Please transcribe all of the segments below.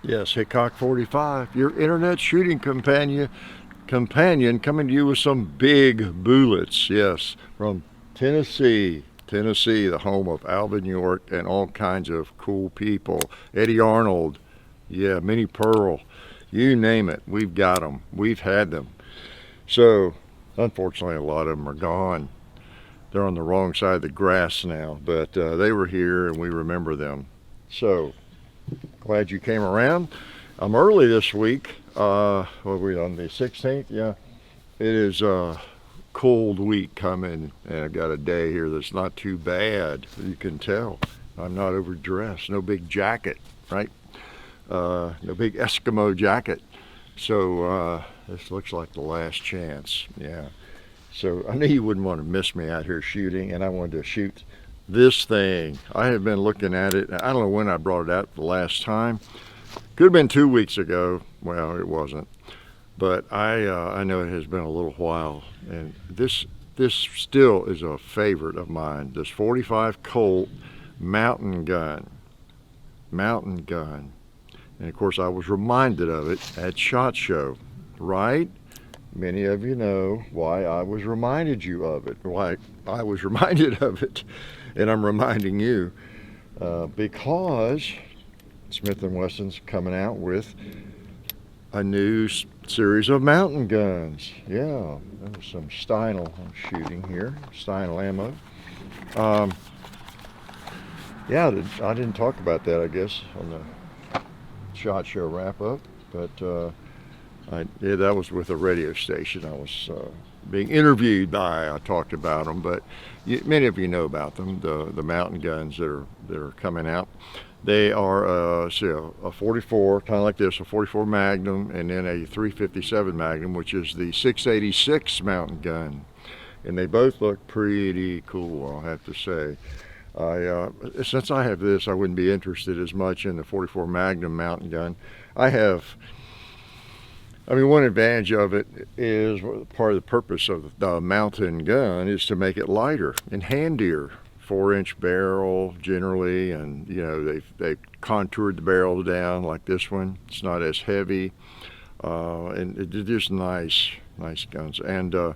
Yes, Hickok 45, your internet shooting companion coming to you with some big bullets. Yes, from Tennessee, the home of Alvin York and all kinds of cool people. Eddie Arnold, yeah, Minnie Pearl, you name it, we've got them. We've had them. So, unfortunately, a lot of them are gone. They're on the wrong side of the grass now, but they were here and we remember them. So, glad you came around. I'm early this week. What are we on, the 16th? Yeah. It is a cold week coming, and I've got a day here that's not too bad. You can tell. I'm not overdressed. No big jacket, right? No big Eskimo jacket. So this looks like the last chance. Yeah. So I knew you wouldn't want to miss me out here shooting, and I wanted to shoot this thing. I have been looking at it. I don't know when I brought it out the last time. Could have been 2 weeks ago. Well, it wasn't. But I know it has been a little while, and this still is a favorite of mine. This 45 Colt Mountain Gun. And of course, I was reminded of it at SHOT Show, right? Many of you know why I was reminded you of it, why I was reminded of it, and I'm reminding you because Smith & Wesson's coming out with a new series of mountain guns. Yeah, there's some Steinel I'm shooting here, Steinel ammo. Yeah, I didn't talk about that, I guess, on the SHOT Show wrap-up, but yeah, that was with a radio station I was being interviewed by. I talked about them, but many of you know about them, the mountain guns that are coming out. They are a 44, kind of like this, a 44 Magnum, and then a 357 Magnum, which is the 686 mountain gun. And they both look pretty cool, I'll have to say. Since I have this, I wouldn't be interested as much in the 44 Magnum mountain gun. One advantage of it is, part of the purpose of the mountain gun is to make it lighter and handier. 4-inch barrel generally, and you know they've contoured the barrel down like this one. It's not as heavy, and it's just nice guns. And a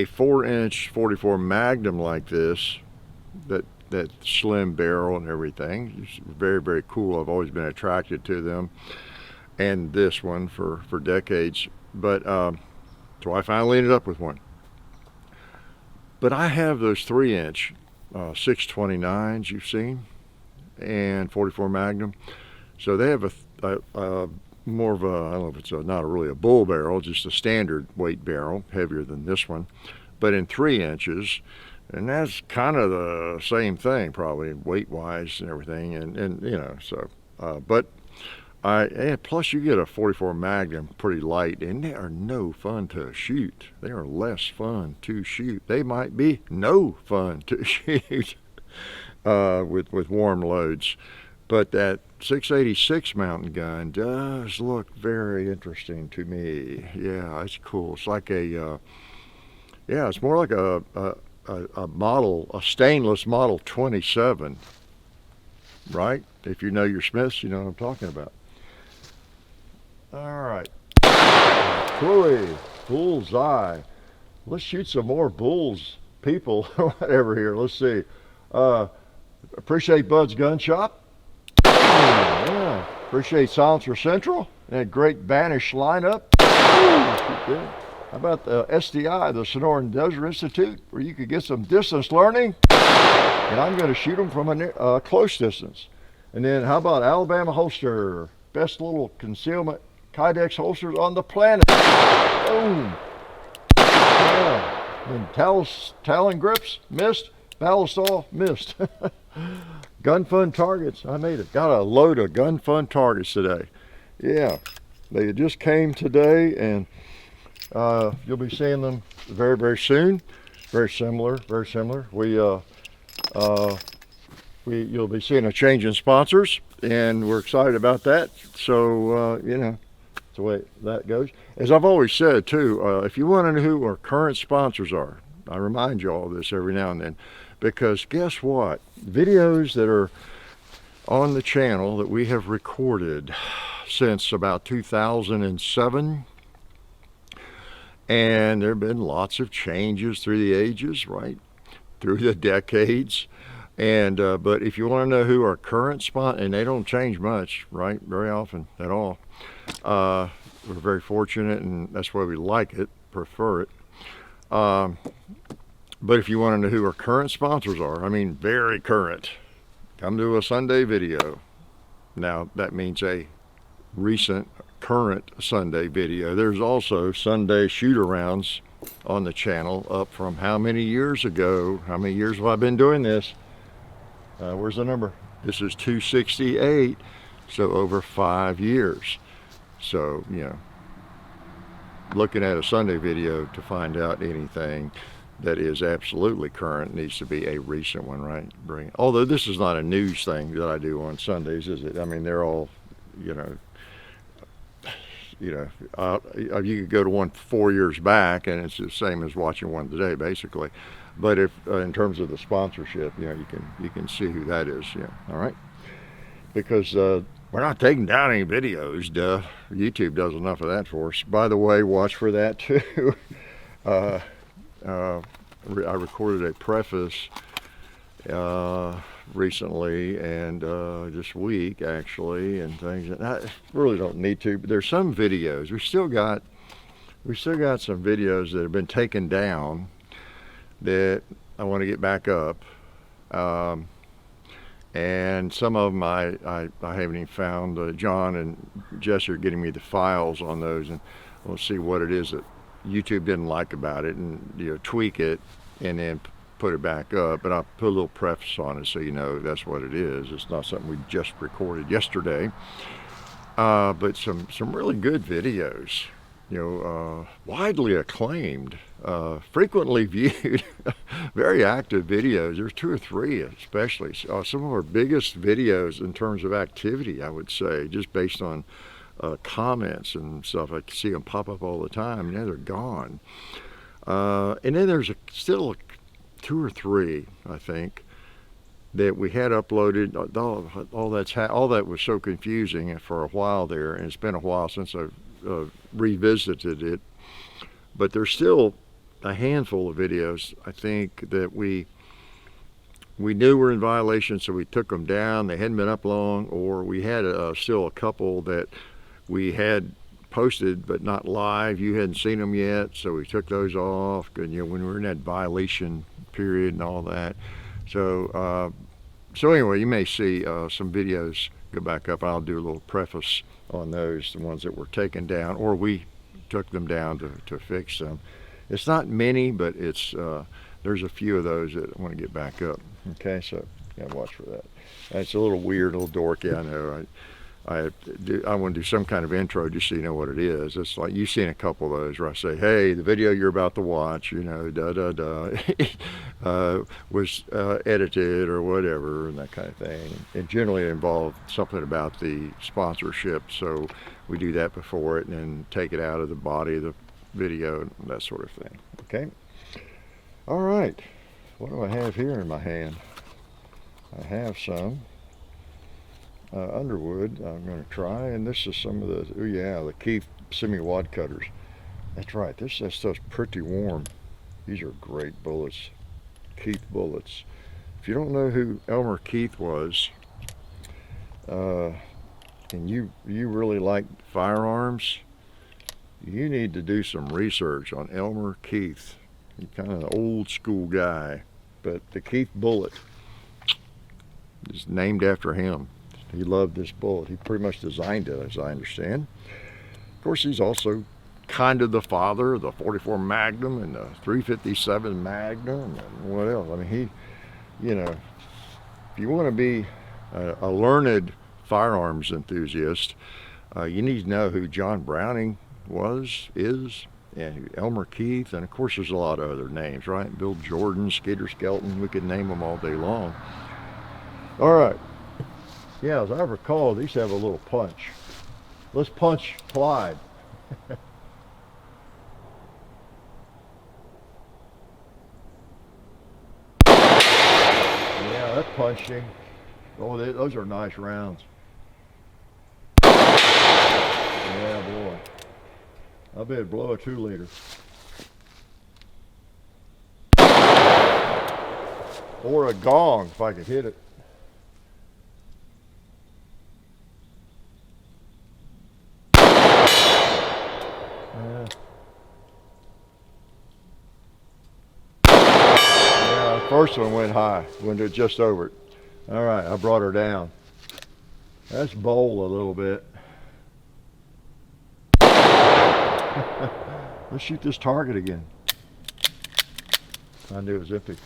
4-inch 44 Magnum like this, that slim barrel and everything, is very, very cool. I've always been attracted to them, and this one for decades. But so I finally ended up with one. But I have those 3-inch 629s you've seen, and 44 Magnum. So they have a more of a, I don't know if it's not really a bull barrel, just a standard weight barrel, heavier than this one, but in 3 inches. And that's kind of the same thing, probably weight-wise and everything. And you know, so, but and plus you get a 44 Magnum pretty light, and they are no fun to shoot. They are less fun to shoot. They might be no fun to shoot with warm loads. But that 686 mountain gun does look very interesting to me. Yeah, it's cool. It's like yeah, it's more like a model, a stainless model 27, right? If you know your Smiths, you know what I'm talking about. All right, Chloe, bullseye. Let's shoot some more bulls, people, or whatever here. Let's see. Appreciate Bud's Gun Shop. Yeah. Appreciate Silencer Central. That great Banish lineup. How about the SDI, the Sonoran Desert Institute, where you could get some distance learning? And I'm going to shoot them from a close distance. And then how about Alabama Holster? Best little concealment Kydex holsters on the planet. Boom. Yeah. And Talon grips, missed. Ballistol, missed. Gun Fun targets, I made it. Got a load of Gun Fun targets today. Yeah, they just came today, and you'll be seeing them very, very soon. Very similar. You'll be seeing a change in sponsors, and we're excited about that. So, you know, that's the way that goes. As I've always said, too, if you want to know who our current sponsors are, I remind you all of this every now and then, because guess what? Videos that are on the channel that we have recorded since about 2007. And there have been lots of changes through the ages, right? Through the decades. And but if you want to know who our current sponsor, and they don't change much, right? Very often at all. We're very fortunate, and that's why we like it, prefer it. But if you want to know who our current sponsors are, I mean very current, come to a Sunday video. Now that means a recent current Sunday video. There's also Sunday shoot-arounds on the channel up from how many years ago? How many years have I been doing this? Where's the number? This is 268, so over 5 years. So, you know, looking at a Sunday video to find out anything that is absolutely current needs to be a recent one, right? Although this is not a news thing that I do on Sundays, is it? I mean, they're all, you know, you could go to one 4 years back and it's the same as watching one today, basically. But if in terms of the sponsorship, you know, you can see who that is. Yeah, all right. Because we're not taking down any videos. Duh. YouTube does enough of that for us. By the way, watch for that too. I recorded a preface recently and this week actually, and things that I really don't need to, but there's some videos we still got some videos that have been taken down that I want to get back up, and some of them I haven't even found. John and Jess are getting me the files on those, and we'll see what it is that YouTube didn't like about it, and you know, tweak it and then put it back up. But I'll put a little preface on it so you know that's what it is. It's not something we just recorded yesterday, but some really good videos, you know, widely acclaimed, frequently viewed, very active videos. There's 2 or 3 especially, some of our biggest videos in terms of activity, I would say, just based on comments and stuff. I see them pop up all the time. Now they're gone. And then there's still 2 or 3, I think, that we had uploaded. All that was so confusing for a while there, and it's been a while since I've revisited it. But there's still a handful of videos, I think, that we knew were in violation, so we took them down. They hadn't been up long, or we had still a couple that we had posted but not live. You hadn't seen them yet, so we took those off. And you know, when we were in that violation period and all that. So anyway, you may see some videos go back up. I'll do a little preface on those, the ones that were taken down, or we took them down to fix them. It's not many, but it's there's a few of those that I want to get back up. Okay, so yeah, watch for that. It's a little weird, a little dorky, I know. I want to do some kind of intro just so you know what it is. It's like you've seen a couple of those where I say, hey, the video you're about to watch, you know, was edited or whatever, and that kind of thing. It generally involved something about the sponsorship, so we do that before it and then take it out of the body of the video and that sort of thing. Okay? All right. What do I have here in my hand? I have some Underwood I'm going to try, and this is some of the, oh yeah, the Keith semi-wad cutters. That's right, that stuff's pretty warm. These are great bullets, Keith bullets. If you don't know who Elmer Keith was, and you really like firearms, you need to do some research on Elmer Keith. He's kind of an old school guy, but the Keith bullet is named after him. He loved this bullet. He pretty much designed it, as I understand. Of course, he's also kind of the father of the 44 Magnum and the 357 Magnum and what else. I mean, he, you know, if you want to be a learned firearms enthusiast, you need to know who John Browning is, and Elmer Keith, and of course there's a lot of other names, right? Bill Jordan, Skeeter Skelton, we could name them all day long. All right. Yeah, as I recall, these have a little punch. Let's punch Clyde. Yeah, that punched him. Oh, those are nice rounds. Yeah, boy. I bet it'd blow a 2 liter. Or a gong if I could hit it. Yeah. Yeah, first one went high, went just over it. All right, I brought her down. Let's bowl a little bit. Let's shoot this target again. I knew it was empty.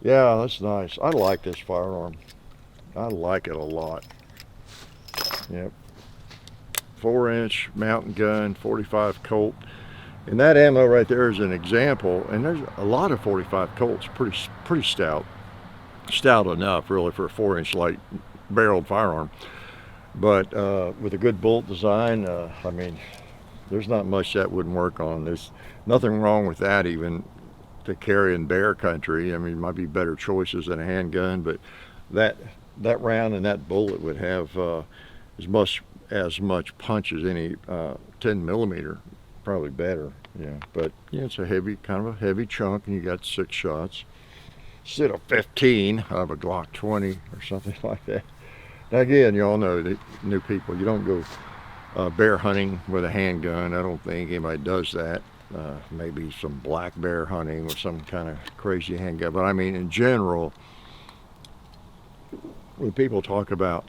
Yeah, that's nice. I like this firearm. I like it a lot. Yep. 4-inch mountain gun, 45 Colt. And that ammo right there is an example. And there's a lot of 45 Colts, pretty stout. Stout enough, really, for a 4-inch light barreled firearm. But with a good bullet design, I mean, there's not much that wouldn't work on. There's nothing wrong with that even to carry in bear country. I mean, it might be better choices than a handgun, but that round and that bullet would have as much punch as any 10 millimeter, probably better. Yeah, but yeah, it's a kind of a heavy chunk, and you got 6 shots instead of 15 of a Glock 20 or something like that. Now again, you all know that new people, you don't go bear hunting with a handgun. I don't think anybody does that. Maybe some black bear hunting with some kind of crazy handgun. But I mean, in general, when people talk about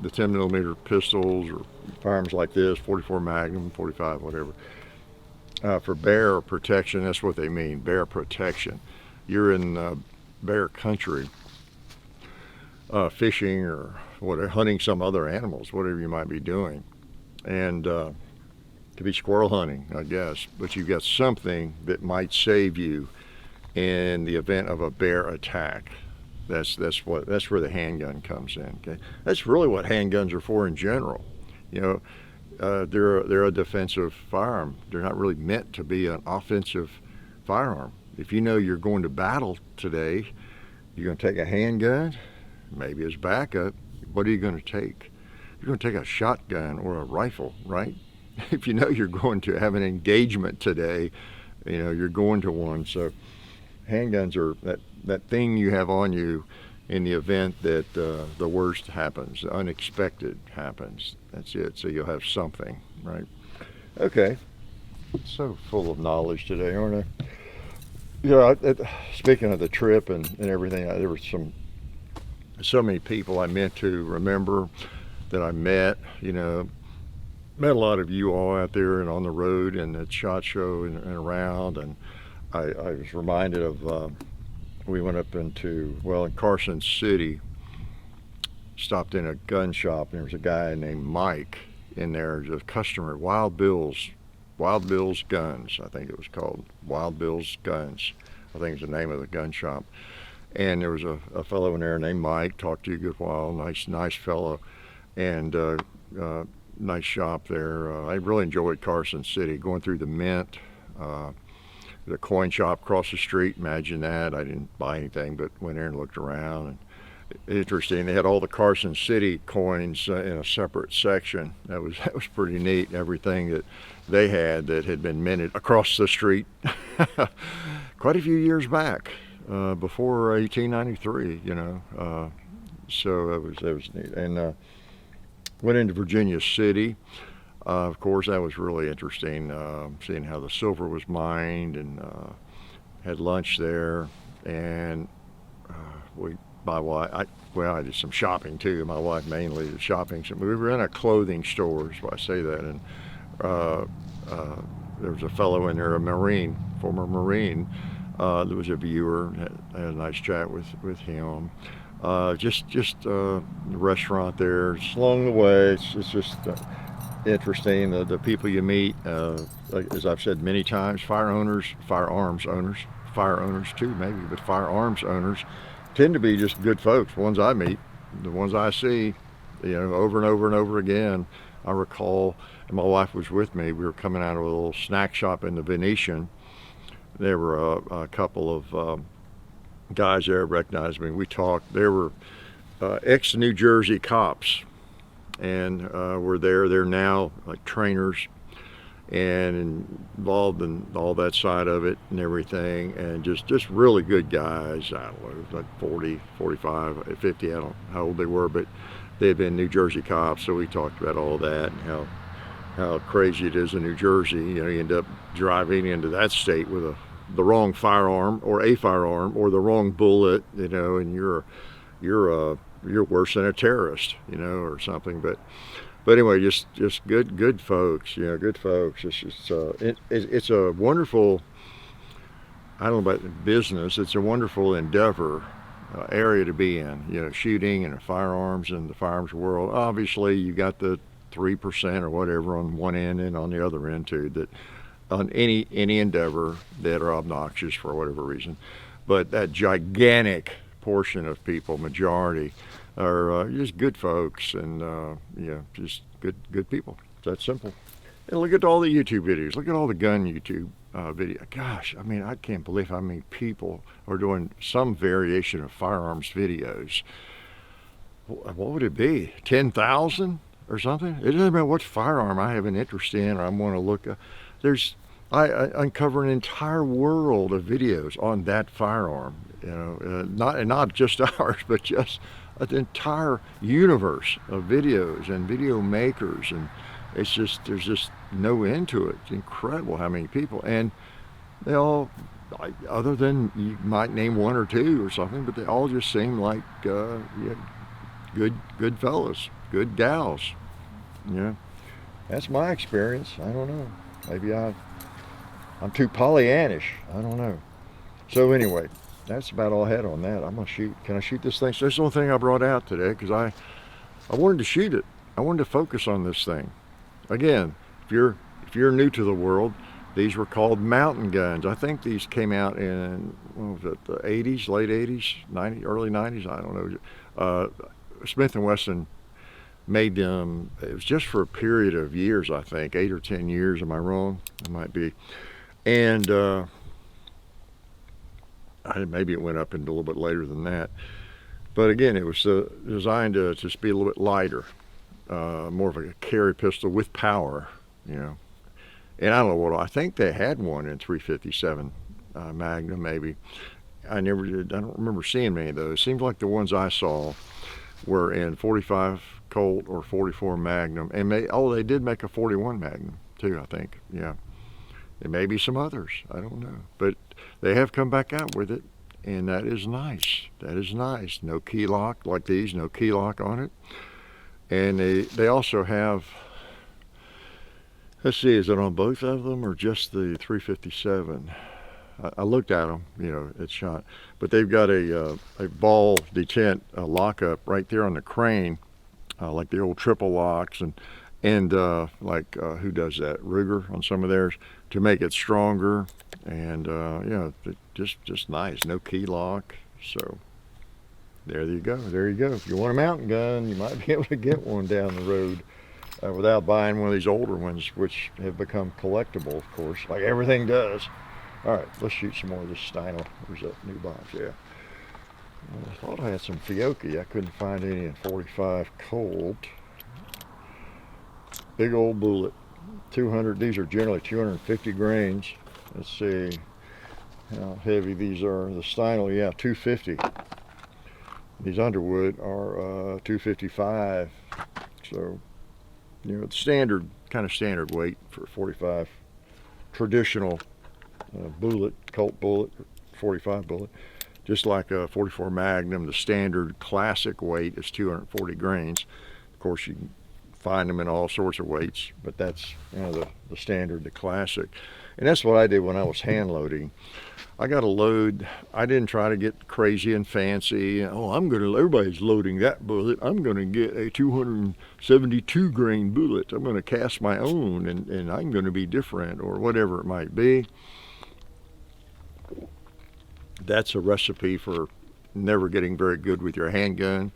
the 10 millimeter pistols or firearms like this, 44 Magnum, 45, whatever, for bear protection, that's what they mean, bear protection. You're in bear country, fishing or whatever, hunting some other animals, whatever you might be doing. And could be squirrel hunting, I guess, but you've got something that might save you in the event of a bear attack. That's where the handgun comes in. Okay, that's really what handguns are for in general. You know, they're a defensive firearm. They're not really meant to be an offensive firearm. If you know you're going to battle today, you're going to take a handgun, maybe as backup. What are you going to take? You're going to take a shotgun or a rifle, right? If you know you're going to have an engagement today, you know you're going to one. So handguns are that thing you have on you in the event that the worst happens, the unexpected happens. That's it. So you'll have something, right? Okay. So full of knowledge today, aren't I? You know, speaking of the trip and everything, there were so many people I meant to remember that I met. You know, met a lot of you all out there and on the road and at SHOT Show and around, and I was reminded of we went up in Carson City, stopped in a gun shop, and there was a guy named Mike in there, a customer, Wild Bill's Guns, I think it was called, Wild Bill's Guns, I think is the name of the gun shop. And there was a fellow in there named Mike, talked to you a good while, nice fellow, and nice shop there. I really enjoyed Carson City, going through the Mint, the coin shop across the street. Imagine that. I didn't buy anything, but went there and looked around. And interesting, they had all the Carson City coins in a separate section. That was pretty neat. Everything that they had that had been minted across the street quite a few years back, before 1893. You know, so that was neat. And went into Virginia City. Of course, that was really interesting, seeing how the silver was mined, and had lunch there. And I did some shopping too. My wife mainly did shopping. So we were in a clothing store, so I say that. And there was a fellow in there, a former Marine. There was a viewer. Had a nice chat with him. Just the restaurant there. Just along the way, it's just interesting, the people you meet. As I've said many times, firearms owners too maybe, but firearms owners tend to be just good folks. The ones I meet, the ones I see, you know, over and over and over again. I recall, and my wife was with me, we were coming out of a little snack shop in the Venetian. There were a couple of guys there recognized me. We talked. They were ex-New Jersey cops, and were there. They're now like trainers and involved in all that side of it and everything, and just really good guys. I don't know, like 40, 45, 50, I don't know how old they were, but they've been New Jersey cops, so we talked about all that and how crazy it is in New Jersey. You know, you end up driving into that state with the wrong firearm or a firearm or the wrong bullet, you know, and you're worse than a terrorist, you know, or something. But anyway, just good folks, you know, good folks. It's a wonderful, I don't know about business, it's a wonderful endeavor, area to be in, you know, shooting and firearms and the firearms world. Obviously, you got the 3% or whatever on one end and on the other end too, that on any endeavor that are obnoxious for whatever reason. But that gigantic portion of people, majority, are just good folks, and yeah, just good people. It's that simple. And look at all the YouTube videos. Look at all the gun YouTube video. Gosh, I mean, I can't believe how many people are doing some variation of firearms videos. What would it be? 10,000 or something? It doesn't matter what firearm I have an interest in or I want to look at. I uncover an entire world of videos on that firearm. You know, not just ours, but just an entire universe of videos and video makers, and it's just, there's just no end to it. It's incredible how many people, and they all, other than you might name one or two or something, but they all just seem like yeah, good fellas, good gals. Yeah, that's my experience. I don't know. Maybe I'm too Pollyannish. I don't know. So anyway, that's about all I had on that. I'm gonna shoot. Can I shoot this thing? So that's the only thing I brought out today, because I wanted to shoot it. I wanted to focus on this thing. Again, if you're new to the world, these were called mountain guns. I think these came out in, what was it, the 80s, late 80s, 90s, early 90s. I don't know. Smith & Wesson made them. It was just for a period of years, I think, 8 or 10 years. Am I wrong? It might be. And maybe it went up into a little bit later than that. But again, it was designed to just be a little bit lighter, more of a carry pistol with power, you know. And I don't know what, I think they had one in 357 Magnum, maybe. I don't remember seeing many of those. Seems like the ones I saw were in 45 Colt or 44 Magnum, and they did make a 41 Magnum too, I think. Yeah. There may be some others, I don't know, but they have come back out with it, and that is nice. That is nice. No key lock like these, no key lock on it. And they also have, let's see, is it on both of them or just the 357? I looked at them, you know, it's shot, but they've got a ball detent lockup right there on the crane, like the old triple locks, and like who does that? Ruger on some of theirs, to make it stronger, and yeah, just nice. No key lock. So there you go. There you go. If you want a mountain gun, you might be able to get one down the road without buying one of these older ones, which have become collectible, of course, like everything does. All right, let's shoot some more of this Stino. Where's that new box? Yeah. I thought I had some Fiocchi. I couldn't find any in 45 Colt. Big old bullet. 200. These are generally 250 grains. Let's see how heavy these are. The Stino, yeah, 250. These Underwood are 255. So, you know, it's standard, kind of standard weight for 45 traditional bullet, Colt bullet, 45 bullet. Just like a 44 Magnum, the standard classic weight is 240 grains. Of course, you can find them in all sorts of weights, but that's, you know, the standard, the classic. And that's what I did when I was hand loading. I got a load. I didn't try to get crazy and fancy. Oh, everybody's loading that bullet. I'm gonna get a 272 grain bullet. I'm gonna cast my own, and I'm gonna be different, or whatever it might be. That's a recipe for never getting very good with your handgun.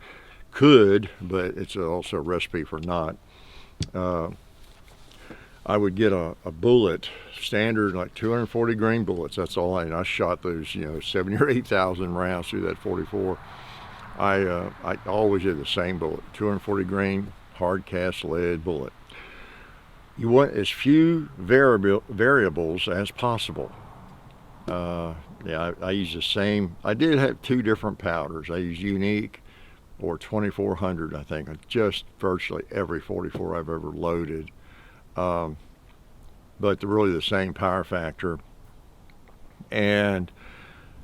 Could, but it's also a recipe for not. I would get a bullet, standard, like 240 grain bullets. That's all I shot those, you know, 70 or 8,000 rounds through that 44. I always did the same bullet, 240 grain hard cast lead bullet. You want as few variables as possible. Yeah, I use the same. I did have two different powders. I used Unique or 2400, I think, just virtually every 44 I've ever loaded. But they're really the same power factor. And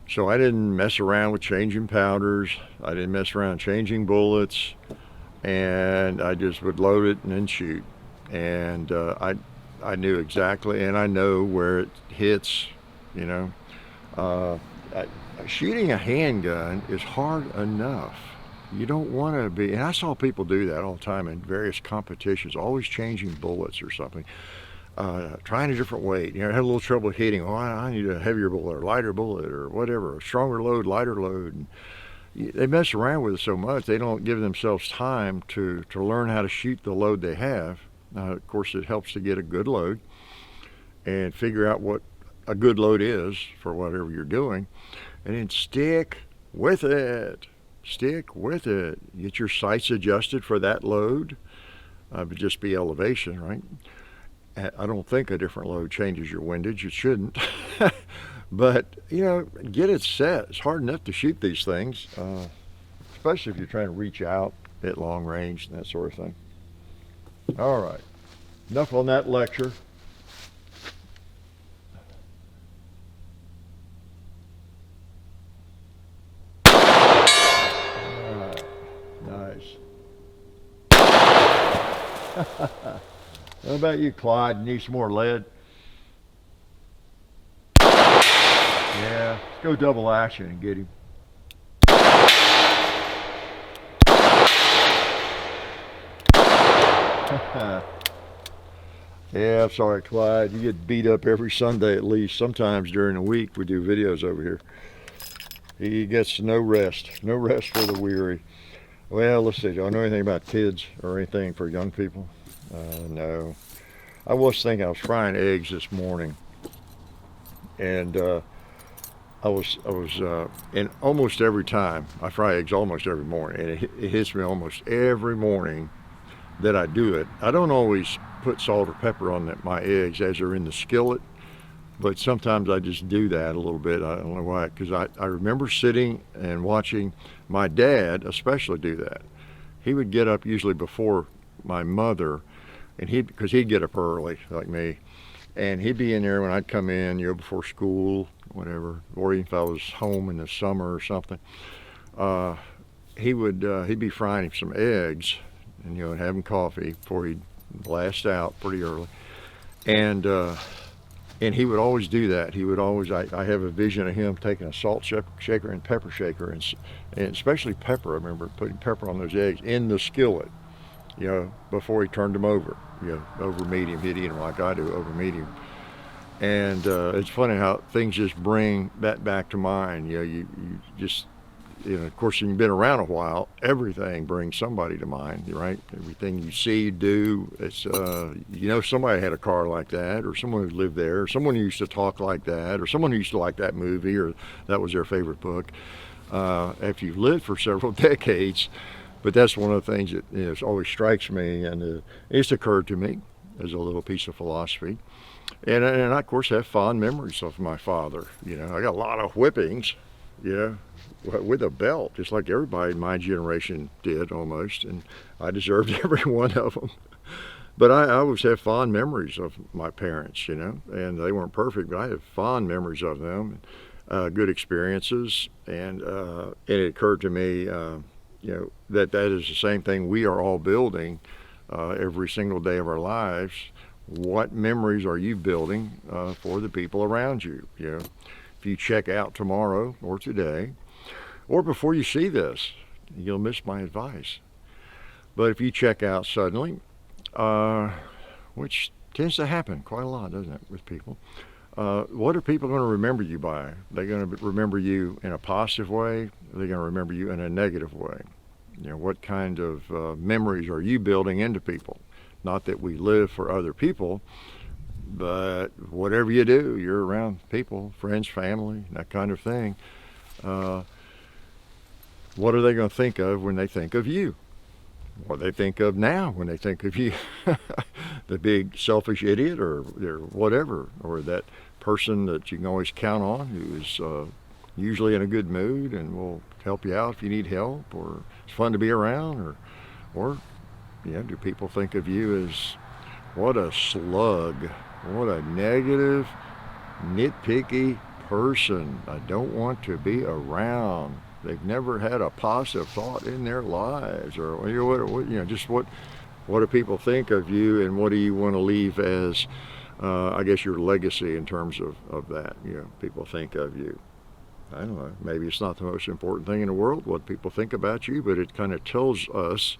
so I didn't mess around with changing powders. I didn't mess around changing bullets. And I just would load it and then shoot. And I knew exactly, and I know where it hits, you know. Shooting a handgun is hard enough. You don't want to be, and I saw people do that all the time in various competitions, always changing bullets or something, trying a different weight. You know, I had a little trouble hitting. Oh, I need a heavier bullet or lighter bullet or whatever, a stronger load, lighter load. And they mess around with it so much they don't give themselves time to learn how to shoot the load they have. Of course, it helps to get a good load and figure out what a good load is for whatever you're doing, and then stick with it. Stick with it. Get your sights adjusted for that load. Would just be elevation, right? I don't think a different load changes your windage. It shouldn't. But, you know, get it set. It's hard enough to shoot these things, especially if you're trying to reach out at long range and that sort of thing. All right. Enough on that lecture. Nice. What about you, Clyde? You need some more lead? Yeah, let's go double action and get him. Yeah, I'm sorry, Clyde. You get beat up every Sunday at least. Sometimes during the week we do videos over here. He gets no rest for the weary. Well, let's see. Do I know anything about kids or anything for young people? No. I was thinking I was frying eggs this morning, and I was and almost every time I fry eggs almost every morning, and it hits me almost every morning that I do it. I don't always put salt or pepper on my eggs as they're in the skillet, but sometimes I just do that a little bit. I don't know why, because I remember sitting and watching my dad especially do that. He would get up usually before my mother, and because he'd get up early like me, and he'd be in there when I'd come in, you know, before school, whatever, or even if I was home in the summer or something. He'd be frying some eggs, and you know, having coffee before he'd blast out pretty early, and he would always do that. He would always. I have a vision of him taking a salt shaker and pepper shaker, and especially pepper. I remember putting pepper on those eggs in the skillet, you know, before he turned them over, you know, over medium. He'd eat them like I do, over medium. And it's funny how things just bring that back to mind. You know, you just, you know, of course, you've been around a while, everything brings somebody to mind, right? Everything you see, do, it's, you know, somebody had a car like that, or someone who lived there, or someone who used to talk like that, or someone who used to like that movie, or that was their favorite book. After you've lived for several decades, but that's one of the things that, you know, always strikes me, and it's occurred to me as a little piece of philosophy. And I, of course, have fond memories of my father. You know, I got a lot of whippings, you know, with a belt, just like everybody in my generation did almost, and I deserved every one of them. But I always have fond memories of my parents, you know, and they weren't perfect, but I have fond memories of them, good experiences, and it occurred to me, you know, that is the same thing we are all building every single day of our lives. What memories are you building for the people around you? You know, if you check out tomorrow or today, or before you see this, you'll miss my advice. But if you check out suddenly, which tends to happen quite a lot, doesn't it, with people? What are people going to remember you by? Are they going to remember you in a positive way? Are they going to remember you in a negative way? You know, what kind of memories are you building into people? Not that we live for other people, but whatever you do, you're around people, friends, family, that kind of thing. What are they going to think of when they think of you? What they think of now when they think of you? The big selfish idiot or whatever, or that person that you can always count on who is usually in a good mood and will help you out if you need help, or it's fun to be around, or do people think of you as what a slug, what a negative, nitpicky person I don't want to be around. They've never had a positive thought in their lives, or just what do people think of you, and what do you want to leave as, I guess, your legacy in terms of that? People think of you. I don't know. Maybe it's not the most important thing in the world what people think about you, but it kind of tells us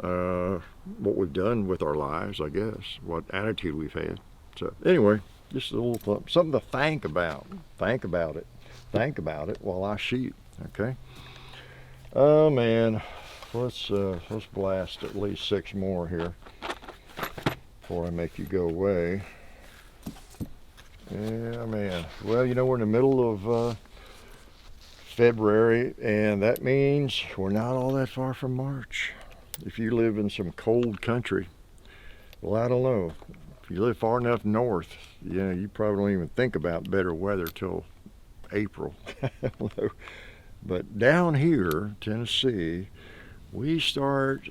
what we've done with our lives, I guess, what attitude we've had. So anyway, just a little something to think about. Think about it. Think about it while I shoot. Okay. Oh man, let's blast at least 6 more here before I make you go away. Yeah, man. Well, we're in the middle of February, and that means we're not all that far from March. If you live in some cold country, well, I don't know. If you live far enough north, you probably don't even think about better weather till April. But down here, Tennessee, we start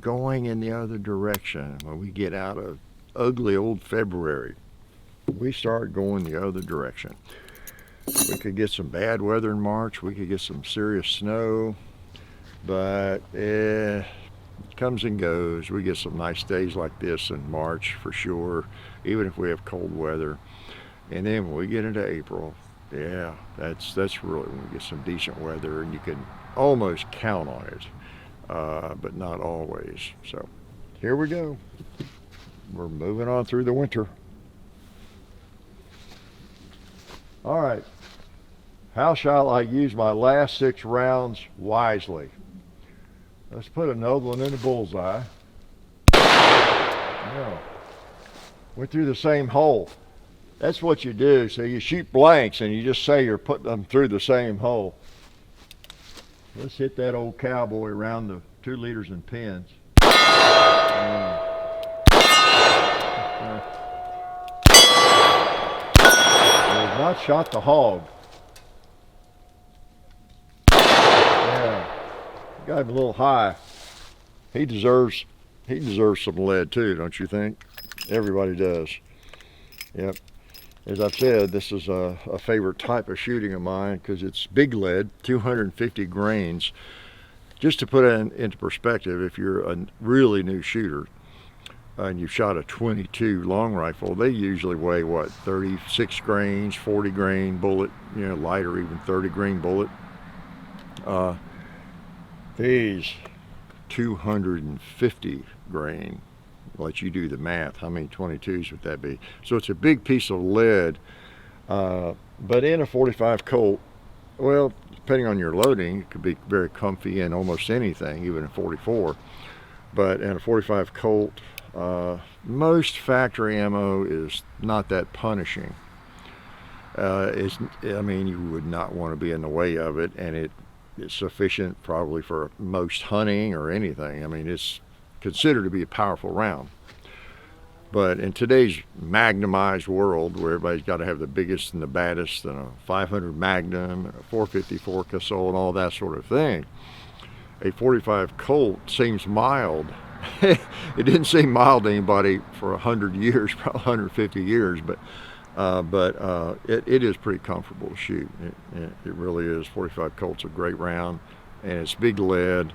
going in the other direction. When we get out of ugly old February, we start going the other direction. We could get some bad weather in March. We could get some serious snow, but it comes and goes. We get some nice days like this in March for sure, even if we have cold weather. And then when we get into April, yeah, that's really when we get some decent weather, and you can almost count on it, but not always. So here we go. We're moving on through the winter. All right. How shall I use my last 6 rounds wisely? Let's put another one in the bullseye. Yeah. Went through the same hole. That's what you do. So you shoot blanks and you just say you're putting them through the same hole. Let's hit that old cowboy around the 2 liters in pins. Not shot the hog. Yeah, got him a little high. He deserves some lead too, don't you think? Everybody does. Yep. As I've said, this is a favorite type of shooting of mine because it's big lead, 250 grains. Just to put it into perspective, if you're a really new shooter and you've shot a 22 long rifle, they usually weigh what, 36 grains, 40 grain bullet, lighter, even 30 grain bullet. These 250 grain. Let you do the math. How many 22s would that be? So it's a big piece of lead. But in a 45 Colt, well, depending on your loading, it could be very comfy in almost anything, even a 44. But in a 45 Colt, most factory ammo is not that punishing. You would not want to be in the way of it, and it's sufficient probably for most hunting or anything. It's considered to be a powerful round. But in today's magnumized world, where everybody's got to have the biggest and the baddest, and a 500 Magnum, and a 454 Castle, and all that sort of thing, a 45 Colt seems mild. It didn't seem mild to anybody for 100 years, probably 150 years, but it is pretty comfortable to shoot. It really is. 45 Colt's a great round, and it's big lead,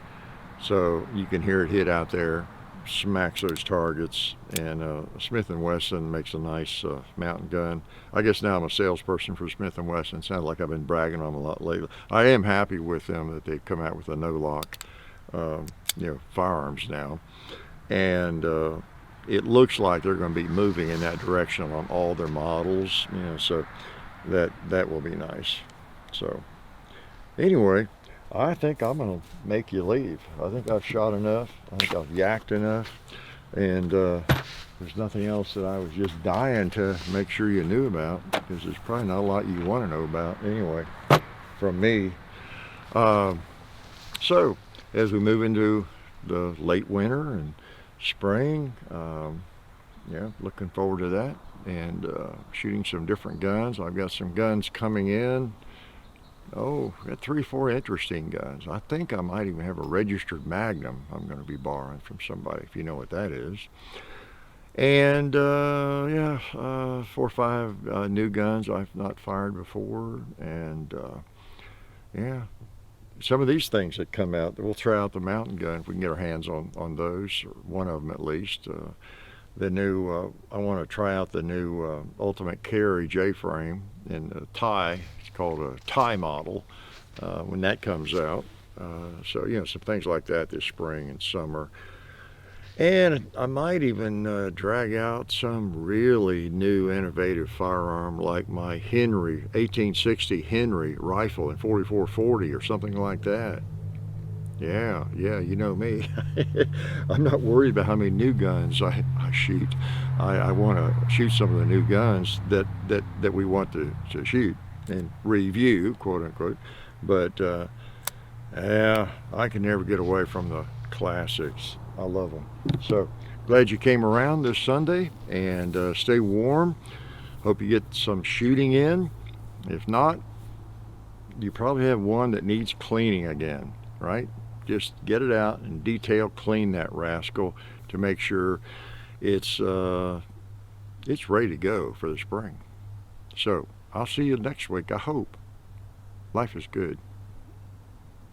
so you can hear it hit out there, smacks those targets. And Smith & Wesson makes a nice mountain gun. I guess now I'm a salesperson for Smith & Wesson. Sounds like I've been bragging on them a lot lately. I am happy with them that they've come out with a no-lock firearms now, and it looks like they're going to be moving in that direction on all their models, so that will be nice. So anyway, I think I'm going to make you leave. I think I've shot enough. I think I've yacked enough, and there's nothing else that I was just dying to make sure you knew about, because there's probably not a lot you want to know about anyway from me. So as we move into the late winter and spring, yeah, looking forward to that, and shooting some different guns. I've got some guns coming in. Oh, got 3 or 4 interesting guns. I think I might even have a registered Magnum I'm going to be borrowing from somebody, if you know what that is. And yeah, 4 or 5 new guns I've not fired before, and yeah, some of these things that come out, we'll try out the mountain gun if we can get our hands on those, or one of them at least. The new, I want to try out the new Ultimate Carry J-frame in the Thai. It's called a Thai model when that comes out. So, you know, some things like that this spring and summer. And I might even drag out some really new innovative firearm like my Henry 1860 Henry rifle in 4440 or something like that. Yeah, you know me. I'm not worried about how many new guns I shoot. I want to shoot some of the new guns that we want to shoot and review, quote unquote. But yeah, I can never get away from the classics. I love them. So glad you came around this Sunday, and stay warm. Hope you get some shooting in. If not, you probably have one that needs cleaning again, right? Just get it out and detail clean that rascal to make sure it's ready to go for the spring. So I'll see you next week, I hope. Life is good.